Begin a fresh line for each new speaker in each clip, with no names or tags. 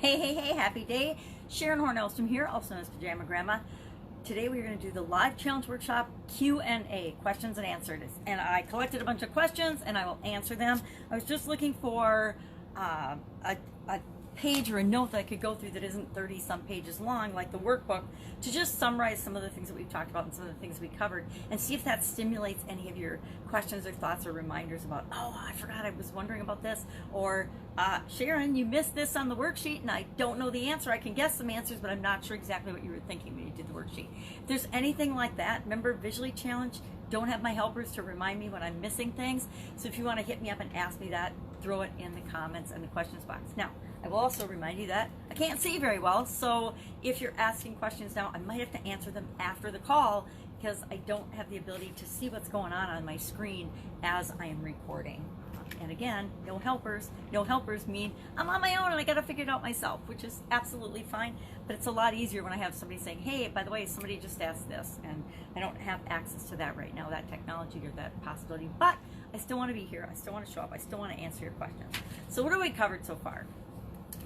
Hey, happy day. Sharon Horne-Ellstrom here, also known as Pajama Grandma. Today we're going to do the live challenge workshop Q&A, questions and answers. And I collected a bunch of questions and I will answer them. I was just looking for a page or a note that I could go through that isn't 30 some pages long, like the workbook, to just summarize some of the things that we've talked about and some of the things we covered, and see if that stimulates any of your questions or thoughts or reminders about, oh, I forgot, I was wondering about this, or Sharon, you missed this on the worksheet and I don't know the answer. I can guess some answers, but I'm not sure exactly what you were thinking when you did the worksheet. If there's anything like that, remember, visually challenged, don't have my helpers to remind me when I'm missing things. So if you want to hit me up and ask me that, throw it in the comments and the questions box. Now, I will also remind you that I can't see very well, so if you're asking questions now, I might have to answer them after the call because I don't have the ability to see what's going on my screen as I am recording. And again, no helpers. No helpers mean I'm on my own and I got to figure it out myself, which is absolutely fine. But it's a lot easier when I have somebody saying, hey, by the way, somebody just asked this. And I don't have access to that right now, that technology or that possibility. But I still want to be here. I still want to show up. I still want to answer your questions. So what have we covered so far?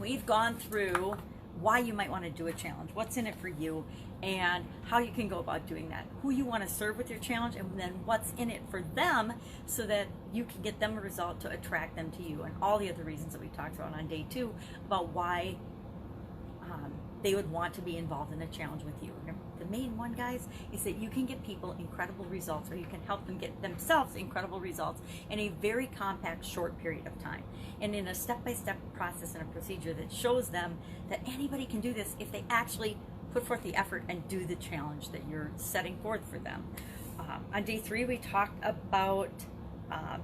We've gone through why you might want to do a challenge, what's in it for you, and how you can go about doing that, who you want to serve with your challenge, and then what's in it for them so that you can get them a result to attract them to you, and all the other reasons that we talked about on day 2 about why they would want to be involved in a challenge with you. The main one, guys, is that you can get people incredible results, or you can help them get themselves incredible results in a very compact, short period of time, and in a step-by-step process and a procedure that shows them that anybody can do this if they actually put forth the effort and do the challenge that you're setting forth for them. On day 3, we talked about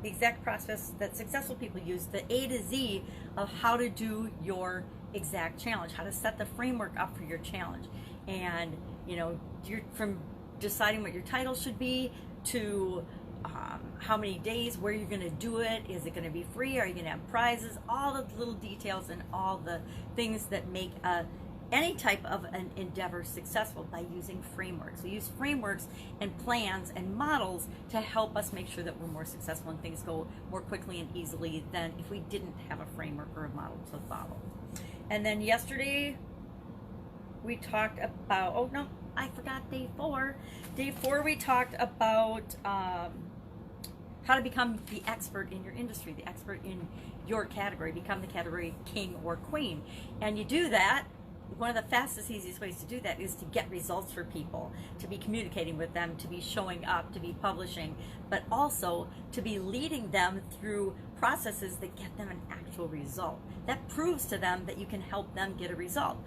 the exact process that successful people use, the A to Z of how to do your exact challenge, how to set the framework up for your challenge. And you're from deciding what your title should be to how many days, where you're going to do it, is it going to be free, are you going to have prizes, all the little details and all the things that make any type of an endeavor successful by using frameworks. We use frameworks and plans and models to help us make sure that we're more successful and things go more quickly and easily than if we didn't have a framework or a model to follow. And then yesterday we talked about, oh no, I forgot day 4. Day 4 we talked about how to become the expert in your industry, the expert in your category, become the category king or queen. And you do that, one of the fastest, easiest ways to do that is to get results for people, to be communicating with them, to be showing up, to be publishing, but also to be leading them through processes that get them an actual result. That proves to them that you can help them get a result.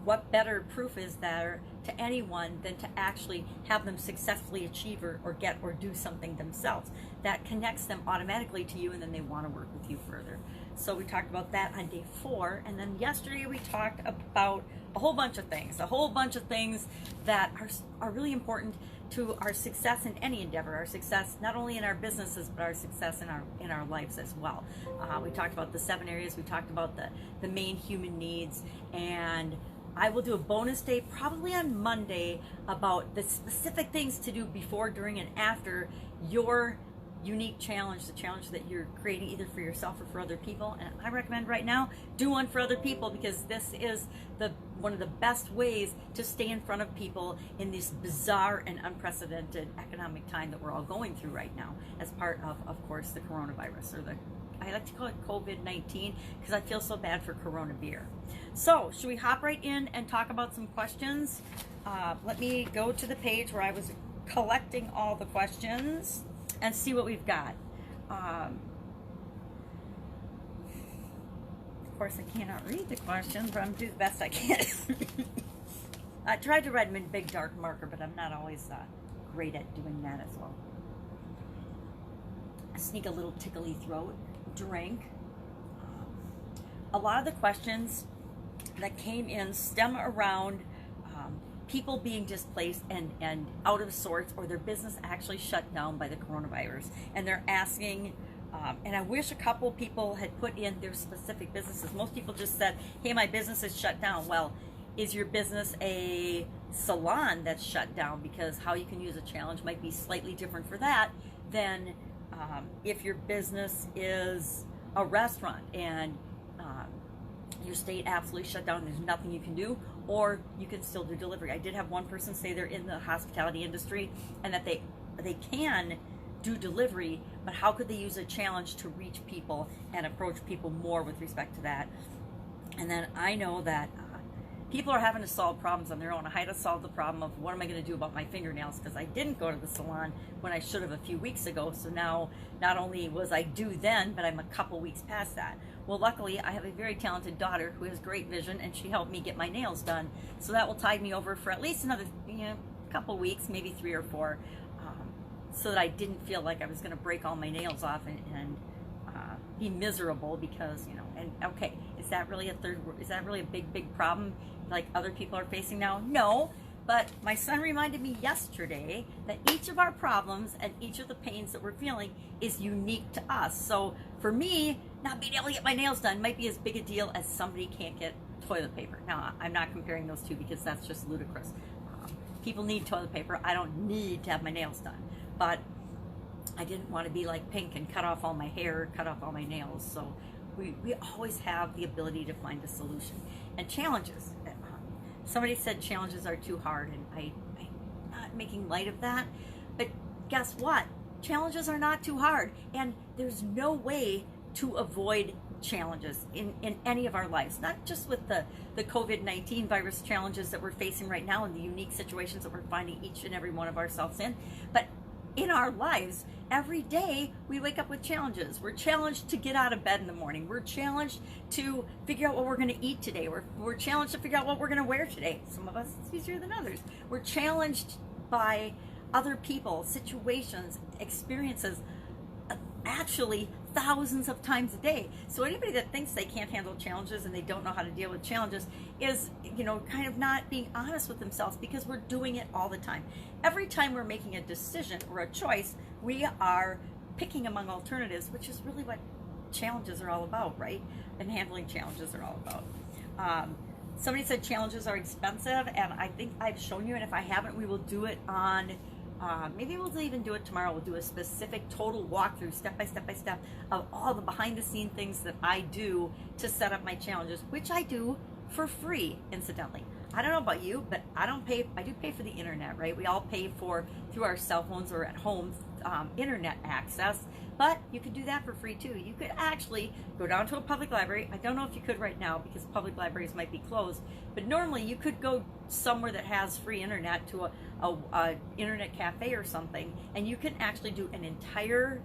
What better proof is there to anyone than to actually have them successfully achieve or get or do something themselves? That connects them automatically to you, and then they want to work with you further. So we talked about that on day 4, and then yesterday we talked about a whole bunch of things that are really important to our success in any endeavor, our success not only in our businesses, but our success in our lives as well. We talked about the 7 areas, we talked about the main human needs, and I will do a bonus day probably on Monday about the specific things to do before, during, and after your unique challenge, the challenge that you're creating either for yourself or for other people. And I recommend right now, do one for other people, because this is one of the best ways to stay in front of people in this bizarre and unprecedented economic time that we're all going through right now as part of course, the coronavirus, or I like to call it COVID-19 because I feel so bad for Corona beer. So should we hop right in and talk about some questions? Let me go to the page where I was collecting all the questions and see what we've got. Of course, I cannot read the questions, but I'm doing the best I can. I tried to write them in big dark marker, but I'm not always great at doing that as well. I sneak a little tickly throat, drink. A lot of the questions that came in stem around people being displaced and out of sorts, or their business actually shut down by the coronavirus, and they're asking, and I wish a couple people had put in their specific businesses. Most people just said, hey, my business is shut down. Well, is your business a salon that's shut down? Because how you can use a challenge might be slightly different for that than if your business is a restaurant and your state absolutely shut down, there's nothing you can do, or you can still do delivery. I did have one person say they're in the hospitality industry and that they can do delivery, but how could they use a challenge to reach people and approach people more with respect to that? And then I know that people are having to solve problems on their own. I had to solve the problem of what am I going to do about my fingernails, because I didn't go to the salon when I should have a few weeks ago. So now not only was I due then, but I'm a couple weeks past that. Well, luckily I have a very talented daughter who has great vision, and she helped me get my nails done. So that will tide me over for at least another couple weeks, maybe 3 or 4, so that I didn't feel like I was going to break all my nails off and be miserable because, and okay, is that really a big problem like other people are facing now? No, but my son reminded me yesterday that each of our problems and each of the pains that we're feeling is unique to us. So for me, not being able to get my nails done might be as big a deal as somebody can't get toilet paper. Now, I'm not comparing those two because that's just ludicrous. People need toilet paper. I don't need to have my nails done. But I didn't want to be like Pink and cut off all my hair, cut off all my nails. So we always have the ability to find a solution. And challenges. Somebody said challenges are too hard, and I'm not making light of that. But guess what? Challenges are not too hard. And there's no way to avoid challenges in any of our lives, not just with the COVID-19 virus challenges that we're facing right now and the unique situations that we're finding each and every one of ourselves in, but in our lives, every day we wake up with challenges. We're challenged to get out of bed in the morning. We're challenged to figure out what we're going to eat today. We're challenged to figure out what we're going to wear today. Some of us, it's easier than others. We're challenged by other people, situations, experiences, actually thousands of times a day. So anybody that thinks they can't handle challenges and they don't know how to deal with challenges is, kind of not being honest with themselves, because we're doing it all the time. Every time we're making a decision or a choice, we are picking among alternatives, which is really what challenges are all about, right? And handling challenges are all about. Somebody said challenges are expensive, and I think I've shown you, and if I haven't, we will do it on maybe we'll even do it tomorrow. We'll do a specific total walkthrough, step by step of all the behind the scene things that I do to set up my challenges, which I do for free, incidentally. I don't know about you, but I do pay for the internet, right? We all pay for, through our cell phones or at home, internet access, but you could do that for free too. You could actually go down to a public library. I don't know if you could right now because public libraries might be closed, but normally you could go somewhere that has free internet to a internet cafe or something, and you can actually do an entire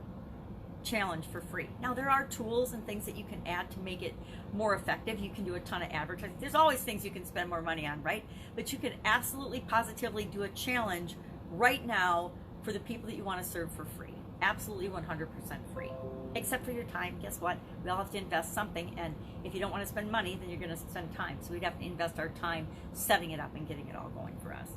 challenge for free. Now, there are tools and things that you can add to make it more effective. You can do a ton of advertising. There's always things you can spend more money on, right? But you can absolutely positively do a challenge right now for the people that you want to serve for free. Absolutely 100% free. Except for your time. Guess what? We all have to invest something, and if you don't want to spend money, then you're going to spend time. So we'd have to invest our time setting it up and getting it all going for us.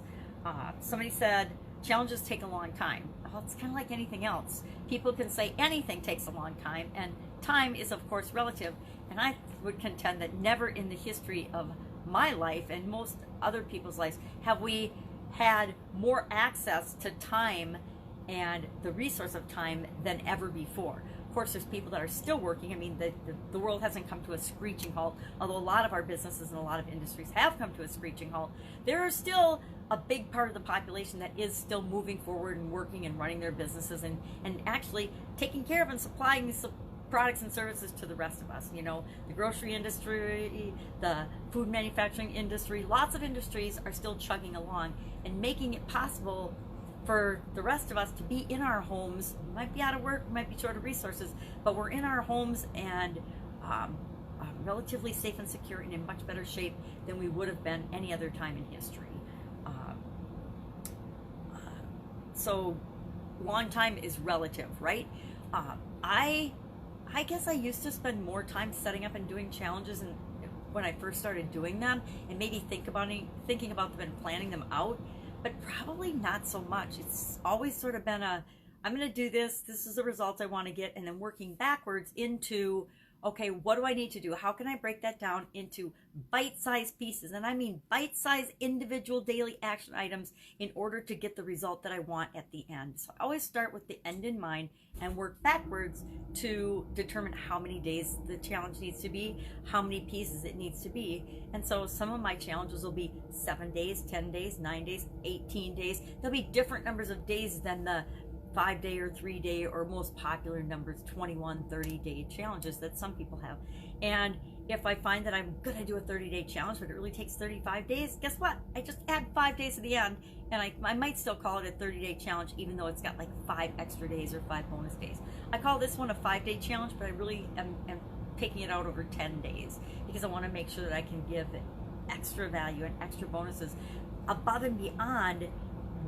Somebody said challenges take a long time. Well, it's kind of like anything else. People can say anything takes a long time, and time is, of course, relative. And I would contend that never in the history of my life and most other people's lives have we had more access to time and the resource of time than ever before. Of course, there's people that are still working. I mean, the world hasn't come to a screeching halt, although a lot of our businesses and a lot of industries have come to a screeching halt. There are still a big part of the population that is still moving forward and working and running their businesses and actually taking care of and supplying these products and services to the rest of us. The grocery industry, the food manufacturing industry, lots of industries are still chugging along and making it possible for the rest of us to be in our homes. We might be out of work, we might be short of resources, but we're in our homes and relatively safe and secure and in much better shape than we would have been any other time in history. So long time is relative, right? I guess I used to spend more time setting up and doing challenges and when I first started doing them, and maybe thinking about them and planning them out, but probably not so much. It's always sort of been I'm going to do this is the result I want to get, and then working backwards into Okay, what do I need to do? How can I break that down into bite-sized pieces? And I mean bite-sized individual daily action items in order to get the result that I want at the end. So I always start with the end in mind and work backwards to determine how many days the challenge needs to be, how many pieces it needs to be. And so some of my challenges will be 7 days, 10 days, 9 days, 18 days. There'll be different numbers of days than the 5-day or 3-day or most popular numbers, 21, 30-day challenges that some people have. And if I find that I'm going to do a 30-day challenge, but it really takes 35 days, guess what? I just add 5 days to the end, and I might still call it a 30-day challenge, even though it's got like 5 extra days or 5 bonus days. I call this one a 5-day challenge, but I really am taking it out over 10 days because I want to make sure that I can give extra value and extra bonuses above and beyond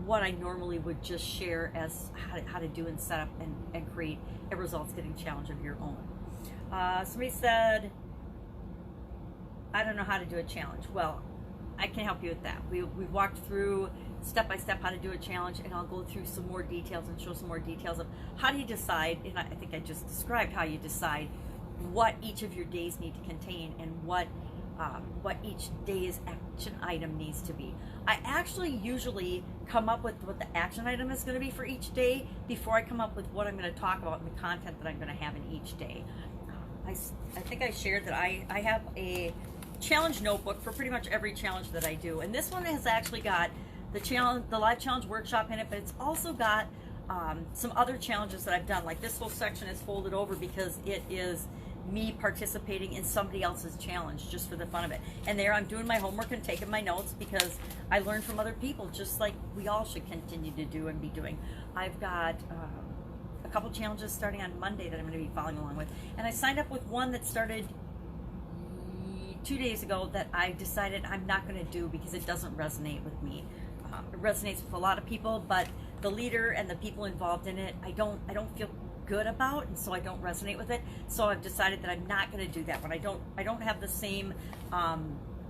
what I normally would just share as how to do and set up and create a results getting challenge of your own. Somebody said, I don't know how to do a challenge. Well, I can help you with that. We walked through step by step how to do a challenge, and I'll go through some more details and show some more details of how do you decide, and I think I just described how you decide what each of your days need to contain and what each day's action item needs to be. I actually usually come up with what the action item is going to be for each day before I come up with what I'm going to talk about and the content that I'm going to have in each day. I think I shared that I have a challenge notebook for pretty much every challenge that I do, and this one has actually got the live challenge workshop in it, but it's also got some other challenges that I've done. Like this whole section is folded over because it is me participating in somebody else's challenge just for the fun of it. And there I'm doing my homework and taking my notes because I learn from other people, just like we all should continue to do and be doing. I've got a couple challenges starting on Monday that I'm going to be following along with. And I signed up with one that started 2 days ago that I decided I'm not going to do because it doesn't resonate with me. It resonates with a lot of people, but the leader and the people involved in it, I don't feel good about, and so I don't resonate with it. So I've decided that I'm not going to do that one. I don't have the same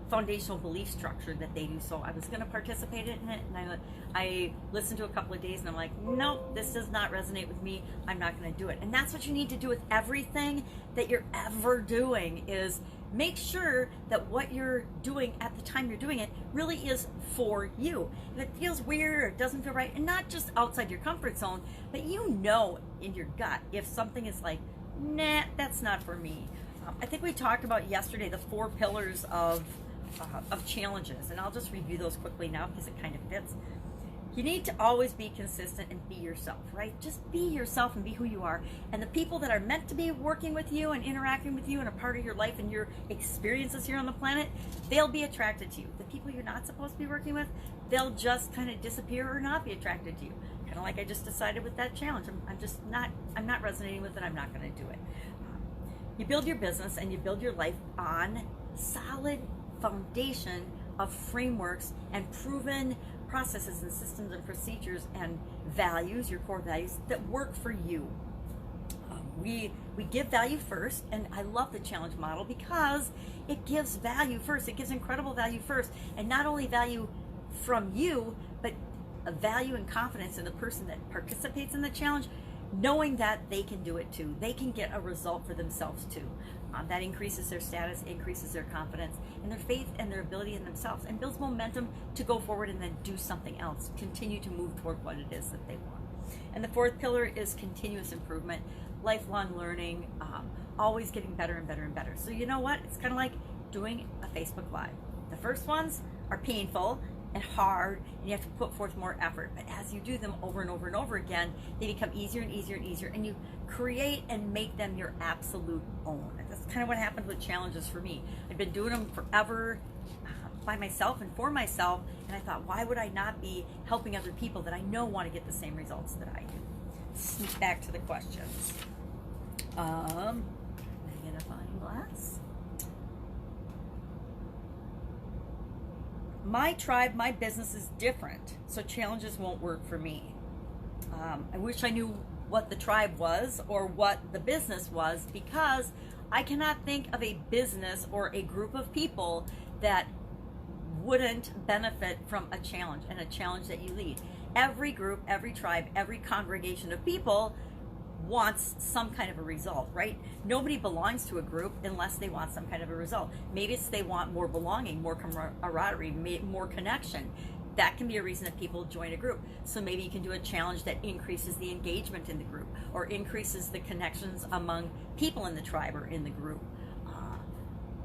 foundational belief structure that they do. So I was going to participate in it, and I listened to a couple of days, and I'm like, nope, this does not resonate with me. I'm not going to do it. And that's what you need to do with everything that you're ever doing, is make sure that what you're doing at the time you're doing it really is for you. If it feels weird or it doesn't feel right, and not just outside your comfort zone, but you know in your gut if something is like, nah, that's not for me. I think we talked about yesterday the 4 pillars of challenges, and I'll just review those quickly now because it kind of fits. You need to always be consistent and be yourself, right? Just be yourself and be who you are. And the people that are meant to be working with you and interacting with you and a part of your life and your experiences here on the planet, they'll be attracted to you. The people you're not supposed to be working with, they'll just kind of disappear or not be attracted to you. Kind of like I just decided with that challenge. I'm not resonating with it. I'm not going to do it. You build your business and you build your life on solid foundation of frameworks and proven processes and systems and procedures and values, your core values that work for you. We give value first, and I love the challenge model because it gives value first. It gives incredible value first, and not only value from you, but a value and confidence in the person that participates in the challenge, knowing that they can do it too. They can get a result for themselves too. That increases their status, increases their confidence, and their faith and their ability in themselves, and builds momentum to go forward and then do something else, continue to move toward what it is that they want. And the 4th pillar is continuous improvement, lifelong learning, always getting better and better and better. So you know what? It's kind of like doing a Facebook Live. The first ones are painful and hard, and you have to put forth more effort. But as you do them over and over and over again, they become easier and easier and easier, and you create and make them your absolute own. And that's kind of what happened with challenges for me. I've been doing them forever by myself and for myself, and I thought, why would I not be helping other people that I know want to get the same results that I do? Back to the questions. Magnifying glass. My tribe, my business is different, so challenges won't work for me. I wish I knew what the tribe was or what the business was, because I cannot think of a business or a group of people that wouldn't benefit from a challenge and a challenge that you lead. Every group, every tribe, every congregation of people wants some kind of a result, right? Nobody belongs to a group unless they want some kind of a result. Maybe it's they want more belonging, more camaraderie, more connection. That can be a reason that people join a group. So maybe you can do a challenge that increases the engagement in the group or increases the connections among people in the tribe or in the group.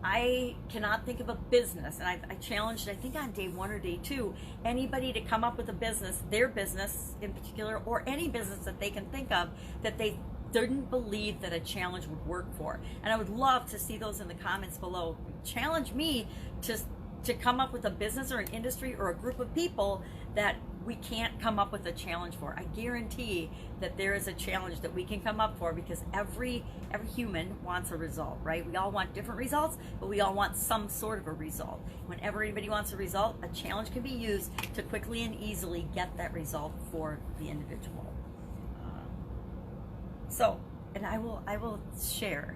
I cannot think of a business, and I challenged, I think on day 1 or day 2, anybody to come up with a business, their business in particular, or any business that they can think of that they didn't believe that a challenge would work for. And I would love to see those in the comments below. Challenge me to come up with a business or an industry or a group of people that we can't come up with a challenge for. I guarantee that there is a challenge that we can come up for, because every human wants a result, right? We all want different results, but we all want some sort of a result. Whenever anybody wants a result, a challenge can be used to quickly and easily get that result for the individual. And I will share,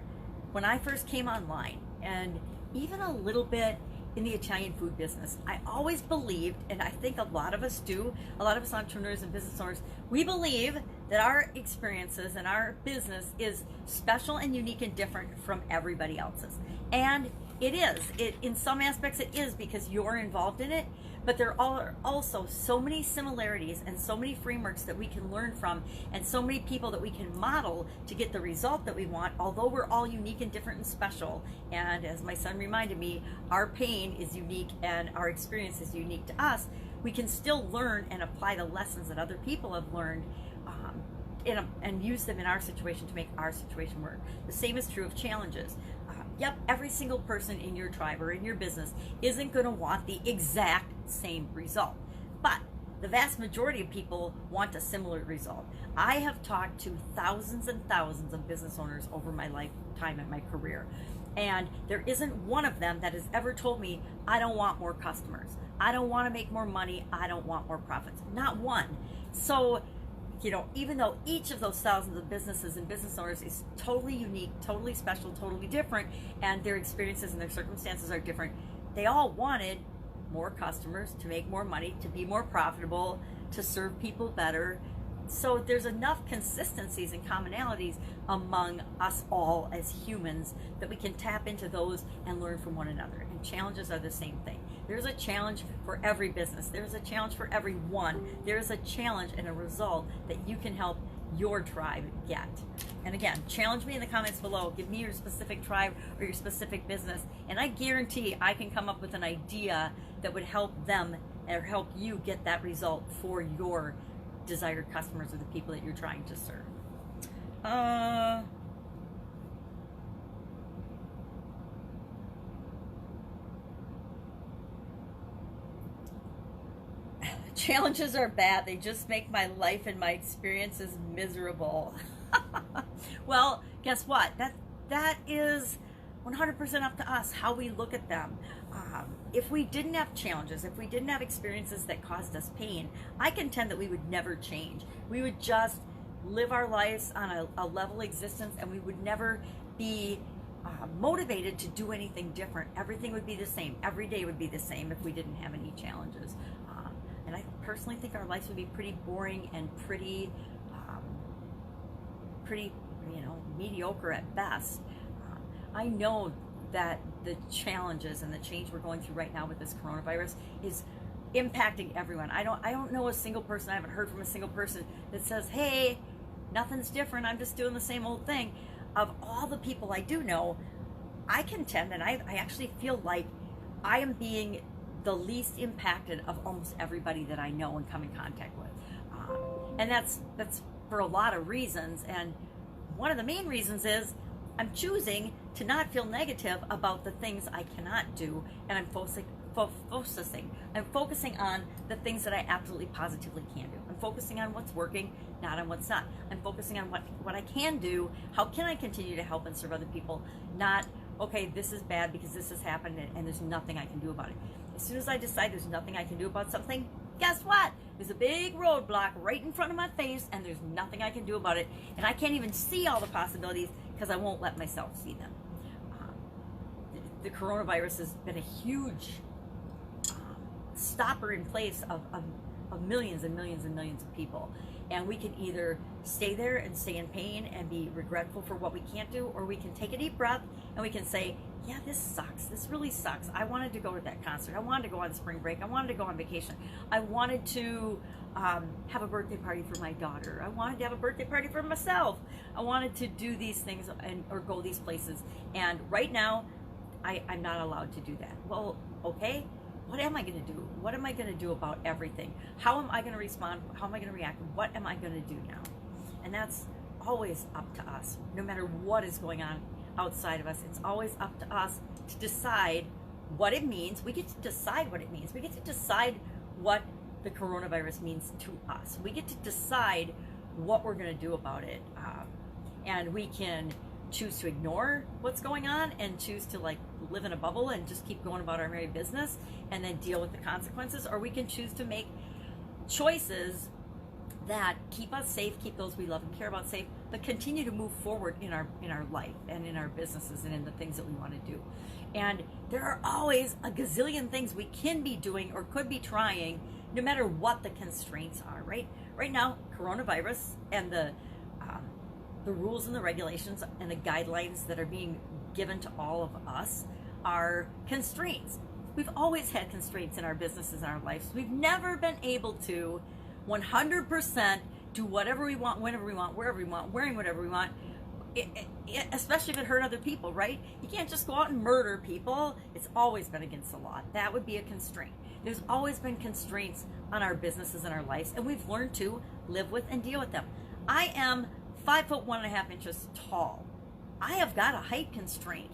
when I first came online, and even a little bit in the Italian food business, I always believed, and I think a lot of us do, a lot of us entrepreneurs and business owners, we believe that our experiences and our business is special and unique and different from everybody else's. And it is. In some aspects it is, because you're involved in it, but there are also so many similarities and so many frameworks that we can learn from, and so many people that we can model to get the result that we want, although we're all unique and different and special. And as my son reminded me, our pain is unique and our experience is unique to us. We can still learn and apply the lessons that other people have learned and use them in our situation to make our situation work. The same is true of challenges. Yep, every single person in your tribe or in your business isn't going to want the exact same result, but the vast majority of people want a similar result. I have talked to thousands and thousands of business owners over my lifetime and my career, and there isn't one of them that has ever told me, I don't want more customers, I don't want to make more money, I don't want more profits. Not one. So, you know, even though each of those thousands of businesses and business owners is totally unique, totally special, totally different, and their experiences and their circumstances are different, they all wanted more customers, to make more money, to be more profitable, to serve people better. So there's enough consistencies and commonalities among us all as humans that we can tap into those and learn from one another. And challenges are the same thing. There's a challenge for every business. There's a challenge for everyone. There's a challenge and a result that you can help your tribe get. And again, challenge me in the comments below. Give me your specific tribe or your specific business, and I guarantee I can come up with an idea that would help them or help you get that result for your desired customers or the people that you're trying to serve. Challenges are bad. They just make my life and my experiences miserable. Well, guess what? That is 100% up to us, how we look at them. If we didn't have challenges, if we didn't have experiences that caused us pain, I contend that we would never change. We would just live our lives on a level existence, and we would never be motivated to do anything different. Everything would be the same. Every day would be the same if we didn't have any challenges. And I personally think our lives would be pretty boring and pretty, mediocre at best. I know that the challenges and the change we're going through right now with this coronavirus is impacting everyone. I don't know a single person, I haven't heard from a single person that says, hey, nothing's different, I'm just doing the same old thing. Of all the people I do know, I contend, and I actually feel like I am being the least impacted of almost everybody that I know and come in contact with. And that's for a lot of reasons, and one of the main reasons is I'm choosing to not feel negative about the things I cannot do, and I'm focusing on the things that I absolutely positively can do. I'm focusing on what's working, not on what's not. I'm focusing on what I can do. How can I continue to help and serve other people? Not, okay, this is bad because this has happened and there's nothing I can do about it. As soon as I decide there's nothing I can do about something, guess what? There's a big roadblock right in front of my face, and there's nothing I can do about it. And I can't even see all the possibilities because I won't let myself see them. The coronavirus has been a huge stopper in place of of millions and millions and millions of people. And we can either stay there and stay in pain and be regretful for what we can't do, or we can take a deep breath and we can say, yeah, this sucks. This really sucks. I wanted to go to that concert. I wanted to go on spring break. I wanted to go on vacation. I wanted to have a birthday party for my daughter. I wanted to have a birthday party for myself. I wanted to do these things or go these places. And right now, I'm not allowed to do that. Well, okay. What am I going to do? What am I going to do about everything? How am I going to respond? How am I going to react? What am I going to do now? And that's always up to us. No matter what is going on outside of us, it's always up to us to decide what it means. We get to decide what it means. We get to decide what the coronavirus means to us. We get to decide what we're going to do about it. And we can choose to ignore what's going on and choose to like live in a bubble and just keep going about our merry business and then deal with the consequences, or we can choose to make choices that keep us safe, keep those we love and care about safe, but continue to move forward in our life and in our businesses and in the things that we want to do. And there are always a gazillion things we can be doing or could be trying, no matter what the constraints are. Right now, coronavirus and the rules and the regulations and the guidelines that are being given to all of us are constraints. We've always had constraints in our businesses and our lives. We've never been able to 100% do whatever we want, whenever we want, wherever we want, wearing whatever we want, especially if it hurt other people, right? You can't just go out and murder people. It's always been against the law. That would be a constraint. There's always been constraints on our businesses and our lives, and we've learned to live with and deal with them. I am 5 foot 1.5 inches tall. I have got a height constraint.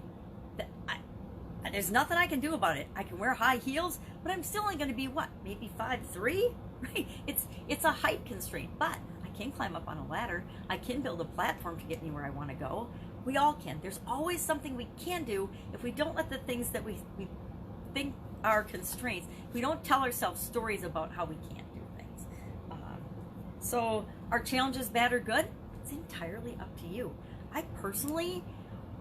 There's nothing I can do about it. I can wear high heels, but I'm still only going to be what? Maybe 5'3"? Right? It's a height constraint, but I can climb up on a ladder. I can build a platform to get me where I want to go. We all can. There's always something we can do if we don't let the things that we think are constraints. We don't tell ourselves stories about how we can't do things. So are challenges bad or good? It's entirely up to you. I personally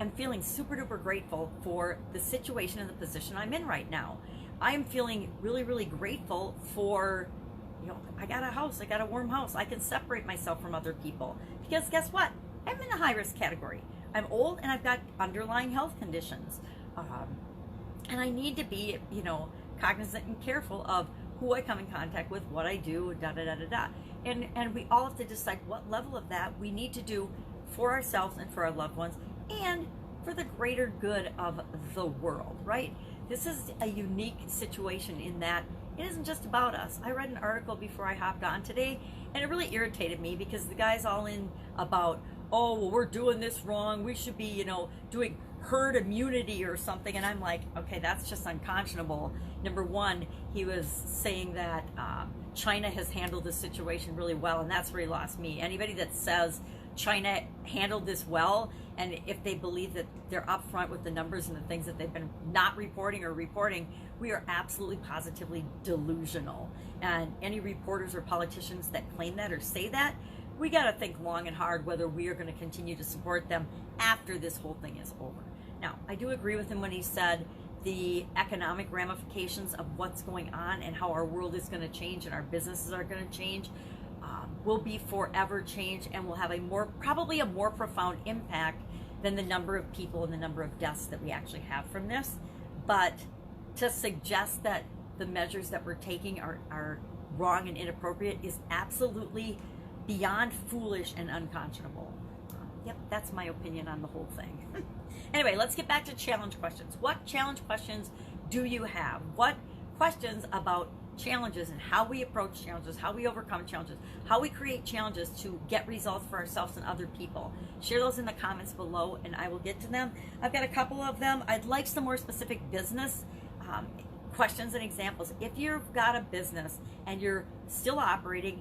am feeling super duper grateful for the situation and the position I'm in right now. I am feeling really, really grateful for, I got a house, I got a warm house. I can separate myself from other people because guess what? I'm in a high risk category. I'm old and I've got underlying health conditions. And I need to be, cognizant and careful of who I come in contact with, what I do, da-da-da-da-da. And we all have to decide what level of that we need to do for ourselves and for our loved ones and for the greater good of the world, right? This is a unique situation in that it isn't just about us. I read an article before I hopped on today, and it really irritated me because the guy's all in about, oh, well, we're doing this wrong. We should be, doing herd immunity or something. And I'm like, okay, that's just unconscionable. Number one, he was saying that China has handled this situation really well, and that's where he lost me. Anybody that says China handled this well, and if they believe that they're upfront with the numbers and the things that they've been not reporting or reporting, we are absolutely positively delusional. And any reporters or politicians that claim that or say that, we got to think long and hard whether we are going to continue to support them after this whole thing is over. Now, I do agree with him when he said the economic ramifications of what's going on and how our world is going to change and our businesses are going to change will be forever changed and will have probably a more profound impact than the number of people and the number of deaths that we actually have from this. But to suggest that the measures that we're taking are wrong and inappropriate is absolutely beyond foolish and unconscionable. Yep, that's my opinion on the whole thing. Anyway, let's get back to challenge questions. What challenge questions do you have? What questions about challenges and how we approach challenges, how we overcome challenges, how we create challenges to get results for ourselves and other people? Share those in the comments below and I will get to them. I've got a couple of them. I'd like some more specific business questions and examples. If you've got a business and you're still operating,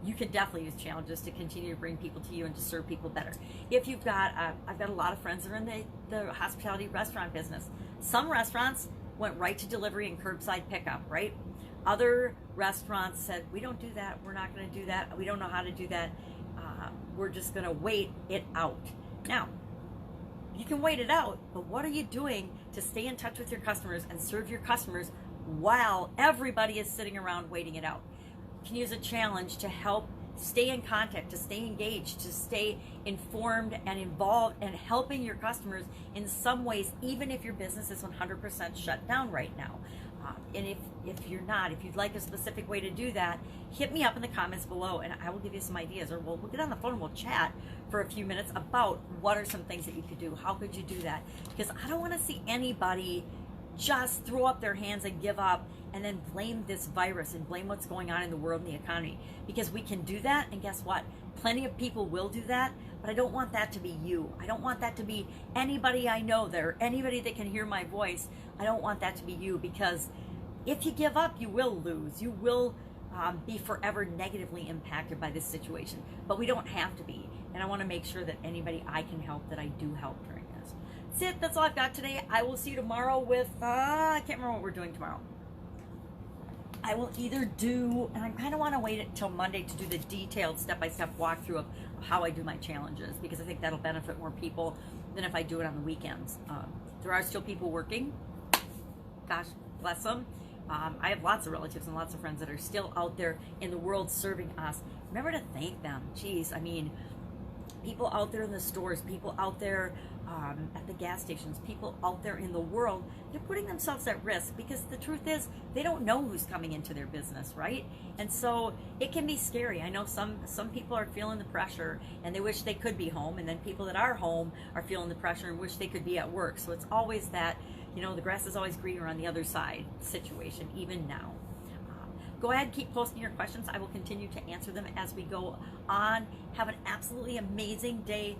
you can definitely use challenges to continue to bring people to you and to serve people better. If you've got, I've got a lot of friends that are in the hospitality restaurant business. Some restaurants went right to delivery and curbside pickup, right? Other restaurants said, we don't do that. We're not going to do that. We don't know how to do that. We're just going to wait it out. Now, you can wait it out, but what are you doing to stay in touch with your customers and serve your customers while everybody is sitting around waiting it out? can use a challenge to help stay in contact, to stay engaged, to stay informed and involved, and helping your customers in some ways, even if your business is 100% shut down right now. And if you're not, if you'd like a specific way to do that, hit me up in the comments below and I will give you some ideas, or we'll get on the phone and we'll chat for a few minutes about what are some things that you could do. How could you do that? Because I don't want to see anybody just throw up their hands and give up and then blame this virus and blame what's going on in the world and the economy, because we can do that, and guess what? Plenty of people will do that, but I don't want that to be you. I don't want that to be anybody I know there, anybody that can hear my voice. I don't want that to be you, because if you give up, you will lose. You will be forever negatively impacted by this situation, but we don't have to be. And I want to make sure that anybody I can help, that I do help during this. That's it. That's all I've got today. I will see you tomorrow with, I can't remember what we're doing tomorrow. I will either do, and I kind of want to wait until Monday to do the detailed step-by-step walkthrough of how I do my challenges, because I think that'll benefit more people than if I do it on the weekends. There are still people working. Gosh, bless them. I have lots of relatives and lots of friends that are still out there in the world serving us. Remember to thank them. Geez, I mean, people out there in the stores, people out there at the gas stations, people out there in the world, they're putting themselves at risk, because the truth is they don't know who's coming into their business, right? And so it can be scary. I know some people are feeling the pressure and they wish they could be home, and then people that are home are feeling the pressure and wish they could be at work. So it's always that, you know, the grass is always greener on the other side situation, even now. Go ahead, keep posting your questions. I will continue to answer them as we go on. Have an absolutely amazing day.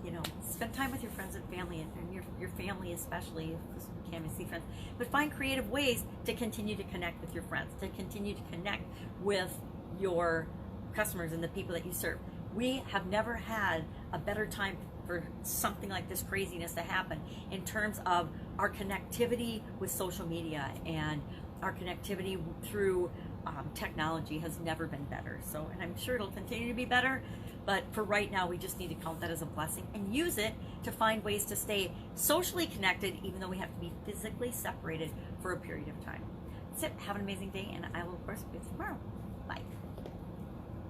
You know, spend time with your friends and family, and your family especially, if you can't even see friends. But find creative ways to continue to connect with your friends, to continue to connect with your customers and the people that you serve. We have never had a better time for something like this craziness to happen in terms of our connectivity with social media, and our connectivity through technology has never been better. So, and I'm sure it'll continue to be better, but for right now, we just need to count that as a blessing and use it to find ways to stay socially connected, even though we have to be physically separated for a period of time. That's it. Have an amazing day, and I will, of course, see you tomorrow. Bye.